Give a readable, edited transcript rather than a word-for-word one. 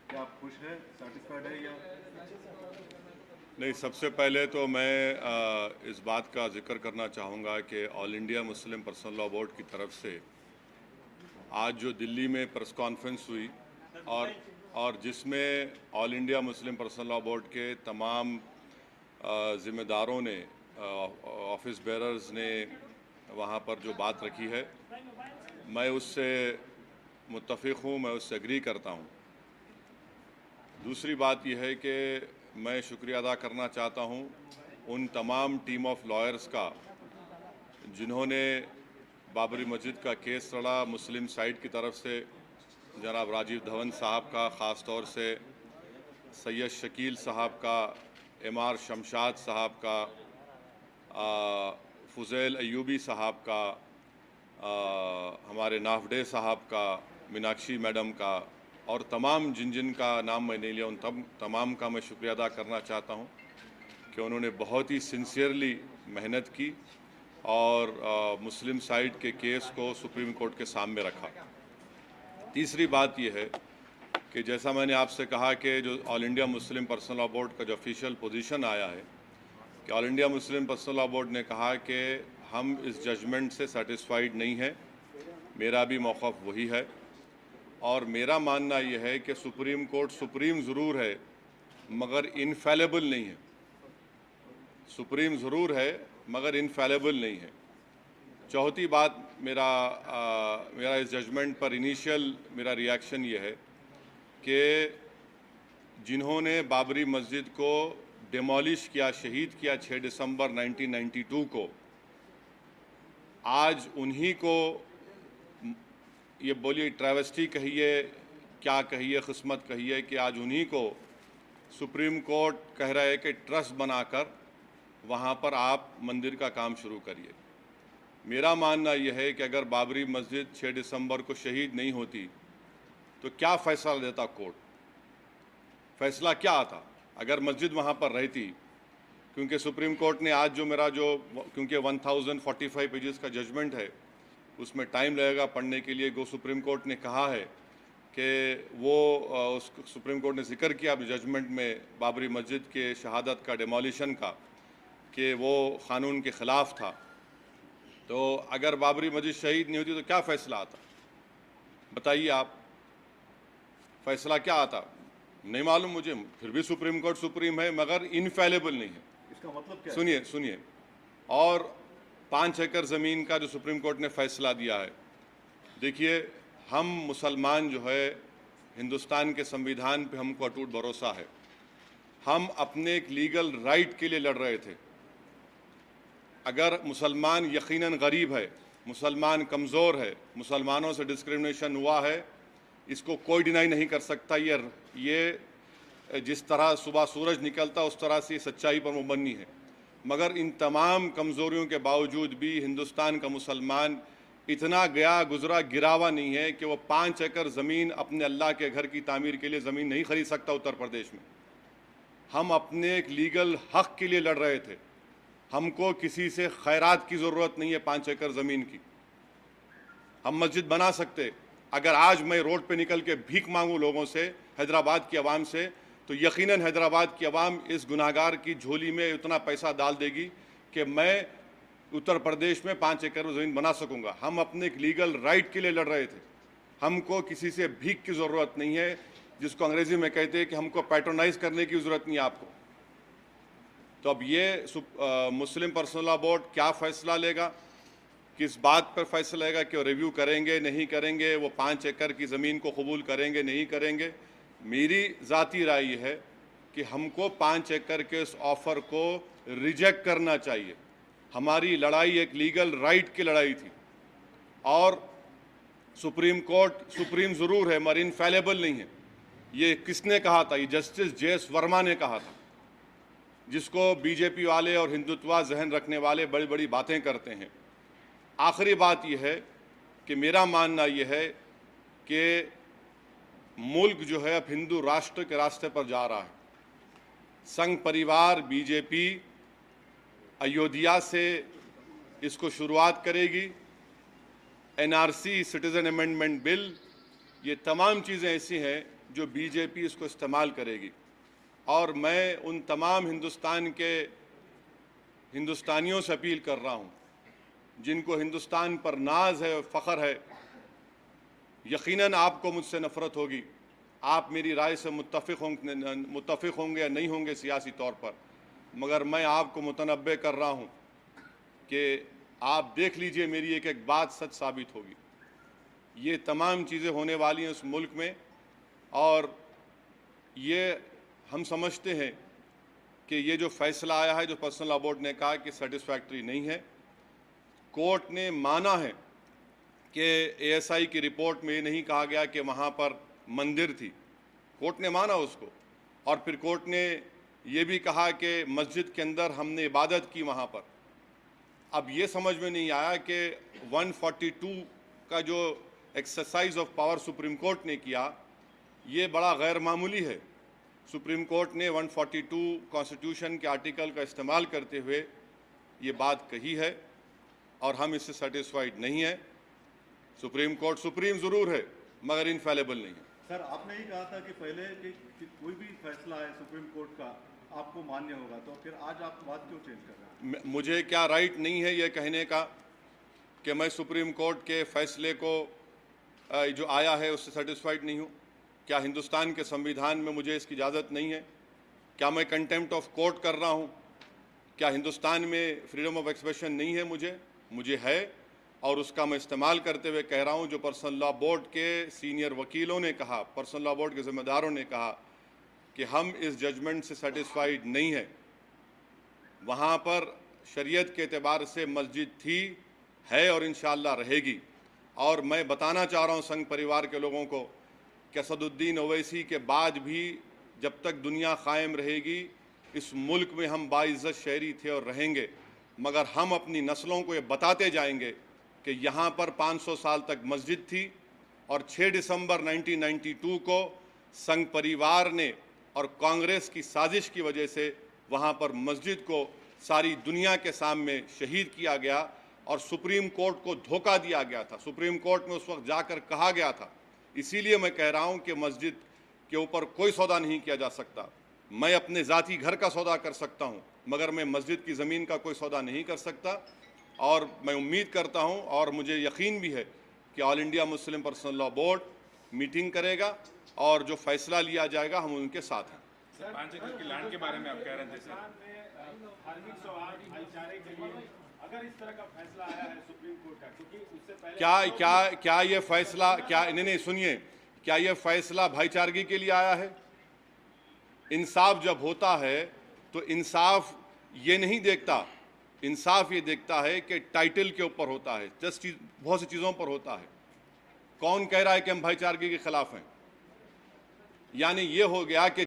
क्या आप खुश हैं, सेटिस्फाइड है या? नहीं, सबसे पहले तो मैं इस बात का जिक्र करना चाहूँगा कि all India Muslim personal law board की तरफ से आज जो दिल्ली में प्रेस कॉन्फ्रेंस हुई और जिसमें all India Muslim personal law board के तमाम ज़िम्मेदारों ने, ऑफिस बेरर्स ने वहाँ पर जो बात रखी है, मैं उससे मुत्तफ़िक़ हूँ, मैं उससे एग्री करता हूँ। दूसरी बात यह है कि मैं शुक्रिया अदा करना चाहता हूँ उन तमाम टीम ऑफ लॉयर्स का जिन्होंने बाबरी मस्जिद का केस लड़ा। मुस्लिम साइड की तरफ से जनाब राजीव धवन साहब का, ख़ास तौर से सैयद शकील साहब का, एमआर शमशाद साहब का, फ़ुज़ैल अयूबी साहब का, हमारे नाफडे साहब का, मीनाक्षी मैडम का, और तमाम जिन जिन का नाम मैं नहीं लिया उन तमाम का मैं शुक्रिया अदा करना चाहता हूं कि उन्होंने बहुत ही सिंसियरली मेहनत की और मुस्लिम साइड के केस को सुप्रीम कोर्ट के सामने रखा। तीसरी बात यह है कि जैसा मैंने आपसे कहा कि जो all India Muslim personal law board का जो ऑफिशियल पोजीशन आया है कि all India Muslim personal law board ने कहा कि हम इस जजमेंट से सेटिस्फाइड नहीं है। मेरा भी मौक़िफ़ वही है और मेरा मानना यह है कि सुप्रीम कोर्ट सुप्रीम ज़रूर है मगर इनफेलेबल नहीं है। सुप्रीम ज़रूर है मगर इनफेलेबल नहीं है। चौथी बात, मेरा इस जजमेंट पर इनिशियल मेरा रिएक्शन ये है कि जिन्होंने बाबरी मस्जिद को डिमोलिश किया, शहीद किया 6 दिसंबर 1992 को, आज उन्हीं को ये बोलिए ट्रैवेस्टी कहिए, क्या कहिए, क़िस्मत कहिए कि आज उन्हीं को सुप्रीम कोर्ट कह रहा है कि ट्रस्ट बनाकर वहाँ पर आप मंदिर का काम शुरू करिए। मेरा मानना यह है कि अगर बाबरी मस्जिद 6 दिसंबर को शहीद नहीं होती तो क्या फ़ैसला देता कोर्ट? फ़ैसला क्या आता अगर मस्जिद वहाँ पर रहती? क्योंकि सुप्रीम कोर्ट ने आज क्योंकि 1045 पेजेस का जजमेंट है, उसमें टाइम लगेगा पढ़ने के लिए। सुप्रीम कोर्ट ने कहा है कि उस सुप्रीम कोर्ट ने जिक्र किया जजमेंट में बाबरी मस्जिद के शहादत का, डिमोलिशन का, कि वो क़ानून के ख़िलाफ़ था। तो अगर बाबरी मस्जिद शहीद नहीं होती तो क्या फ़ैसला आता? बताइए आप, फ़ैसला क्या आता? नहीं मालूम मुझे। फिर भी सुप्रीम कोर्ट सुप्रीम है मगर इनफेलेबल नहीं है। इसका मतलब क्या है? सुनिए। और 5 एकड़ ज़मीन का जो सुप्रीम कोर्ट ने फ़ैसला दिया है, देखिए हम मुसलमान जो है, हिंदुस्तान के संविधान पे हमको अटूट भरोसा है। हम अपने एक लीगल राइट के लिए लड़ रहे थे। अगर मुसलमान यकीनन गरीब है, मुसलमान कमज़ोर है, मुसलमानों से डिस्क्रिमिनेशन हुआ है, इसको कोई डिनाई नहीं कर सकता। ये जिस तरह सुबह सूरज निकलता उस तरह से सच्चाई पर मुबन्नी है। मगर इन तमाम कमज़ोरियों के बावजूद भी हिंदुस्तान का मुसलमान इतना गया गुजरा गिरावा नहीं है कि वो 5 एकड़ ज़मीन अपने अल्लाह के घर की तामीर के लिए ज़मीन नहीं खरीद सकता उत्तर प्रदेश में। हम अपने एक लीगल हक़ के लिए लड़ रहे थे। हमको किसी से खैरात की ज़रूरत नहीं है 5 एकड़ ज़मीन की। हम मस्जिद बना सकते। अगर आज मैं रोड पे निकल के भीख मांगूँ लोगों से, हैदराबाद की आवाम से, तो यकीनन हैदराबाद की आवाम इस गुनाहगार की झोली में उतना पैसा डाल देगी कि मैं उत्तर प्रदेश में 5 एकड़ ज़मीन बना सकूंगा। हम अपने एक लीगल राइट के लिए लड़ रहे थे। हमको किसी से भीख की ज़रूरत नहीं है, जिसको अंग्रेज़ी में कहते हैं कि हमको पैट्रोनाइज़ करने की ज़रूरत नहीं है आपको। तो अब ये मुस्लिम पर्सनल लॉ बोर्ड क्या फ़ैसला लेगा, किस बात पर फैसला लेगा कि वो रिव्यू करेंगे नहीं करेंगे, वो 5 एकड़ की ज़मीन को कबूल करेंगे नहीं करेंगे। मेरी ज़ाती राय ये है कि हमको 5 एकड़ के इस ऑफ़र को रिजेक्ट करना चाहिए। हमारी लड़ाई एक लीगल राइट की लड़ाई थी और सुप्रीम कोर्ट सुप्रीम ज़रूर है मगर इनफेलेबल नहीं है। ये किसने कहा था? ये जस्टिस जे.एस. वर्मा ने कहा था, जिसको बीजेपी वाले और हिंदुत्व जहन रखने वाले बड़ी बड़ी बातें करते हैं। आखिरी बात यह है कि मेरा मानना यह है कि मुल्क जो है अब हिंदू राष्ट्र के रास्ते पर जा रहा है। संघ परिवार बीजेपी अयोध्या से इसको शुरुआत करेगी। एनआरसी, सिटीज़न अमेंडमेंट बिल, ये तमाम चीज़ें ऐसी हैं जो बीजेपी इसको इस्तेमाल करेगी। और मैं उन तमाम हिंदुस्तानियों से अपील कर रहा हूँ जिनको हिंदुस्तान पर नाज है और फ़ख्र है। यकीनन आपको मुझसे नफ़रत होगी, आप मेरी राय से मुत्तफ़िक़ होंगे या नहीं होंगे सियासी तौर पर, मगर मैं आपको मुतनब्बे कर रहा हूँ कि आप देख लीजिए मेरी एक एक बात सच साबित होगी। ये तमाम चीज़ें होने वाली हैं उस मुल्क में, और ये हम समझते हैं कि ये जो फ़ैसला आया है, जो पर्सनल लॉ बोर्ड ने कहा कि सेटिस्फैक्ट्री नहीं है। कोर्ट ने माना है कि एएसआई की रिपोर्ट में ये नहीं कहा गया कि वहाँ पर मंदिर थी, कोर्ट ने माना उसको। और फिर कोर्ट ने ये भी कहा कि मस्जिद के अंदर हमने इबादत की वहाँ पर। अब ये समझ में नहीं आया कि 142 का जो exercise of power supreme court ने किया, ये बड़ा गैर मामूली है। सुप्रीम कोर्ट ने 142 कॉन्स्टिट्यूशन के आर्टिकल का इस्तेमाल करते हुए ये बात कही है और हम इससे सेटिस्फाइड नहीं है। सुप्रीम कोर्ट सुप्रीम ज़रूर है मगर इनफेलेबल नहीं है। सर, आपने ही कहा था कि पहले कि कोई भी फैसला है सुप्रीम कोर्ट का आपको मान्य होगा, तो फिर आज आप बात क्यों चेंज कर रहे हैं? मुझे क्या राइट नहीं है ये कहने का कि मैं सुप्रीम कोर्ट के फैसले को जो आया है उससे सेटिस्फाइड नहीं हूँ? क्या हिंदुस्तान के संविधान में मुझे इसकी इजाज़त नहीं है? क्या मैं कंटेम्प्ट ऑफ कोर्ट कर रहा हूँ? क्या हिंदुस्तान में फ्रीडम ऑफ एक्सप्रेशन नहीं है? मुझे है, और उसका मैं इस्तेमाल करते हुए कह रहा हूँ। जो पर्सनल लॉ बोर्ड के सीनियर वकीलों ने कहा, पर्सनल लॉ बोर्ड के ज़िम्मेदारों ने कहा कि हम इस जजमेंट से सेटिस्फाइड नहीं है। वहाँ पर शरीयत के एतबार से मस्जिद थी, है और इंशाअल्लाह रहेगी। और मैं बताना चाह रहा हूँ संघ परिवार के लोगों को कि असदुद्दीन ओवैसी के बाद भी जब तक दुनिया कायम रहेगी, इस मुल्क में हम बाइज़्ज़त शहरी थे और रहेंगे, मगर हम अपनी नस्लों को ये बताते जाएंगे कि यहाँ पर 500 साल तक मस्जिद थी, और 6 दिसंबर 1992 को संघ परिवार ने और कांग्रेस की साजिश की वजह से वहाँ पर मस्जिद को सारी दुनिया के सामने शहीद किया गया और सुप्रीम कोर्ट को धोखा दिया गया था। सुप्रीम कोर्ट में उस वक्त जाकर कहा गया था। इसीलिए मैं कह रहा हूँ कि मस्जिद के ऊपर कोई सौदा नहीं किया जा सकता। मैं अपने ज़ाती घर का सौदा कर सकता हूँ, मगर मैं मस्जिद की ज़मीन का कोई सौदा नहीं कर सकता। और मैं उम्मीद करता हूँ और मुझे यकीन भी है कि all India Muslim personal law board meeting करेगा और जो फैसला लिया जाएगा हम उनके साथ हैं। 5 एकड़ के लैंड के बारे में आप कह रहे थे सर, धार्मिक सौहार्द भाईचारे के लिए अगर इस तरह का फैसला आया है सुप्रीम कोर्ट का, क्योंकि उससे पहले क्या ये फैसला, क्या नहीं सुनिए, क्या ये फैसला भाईचारगी के लिए आया है? इंसाफ जब होता है तो इंसाफ ये नहीं देखता, इंसाफ ये देखता है कि टाइटल के ऊपर होता है, जस्ट बहुत सी चीज़ों पर होता है। कौन कह रहा है कि हम भाईचारगी के खिलाफ हैं? यानी ये हो गया कि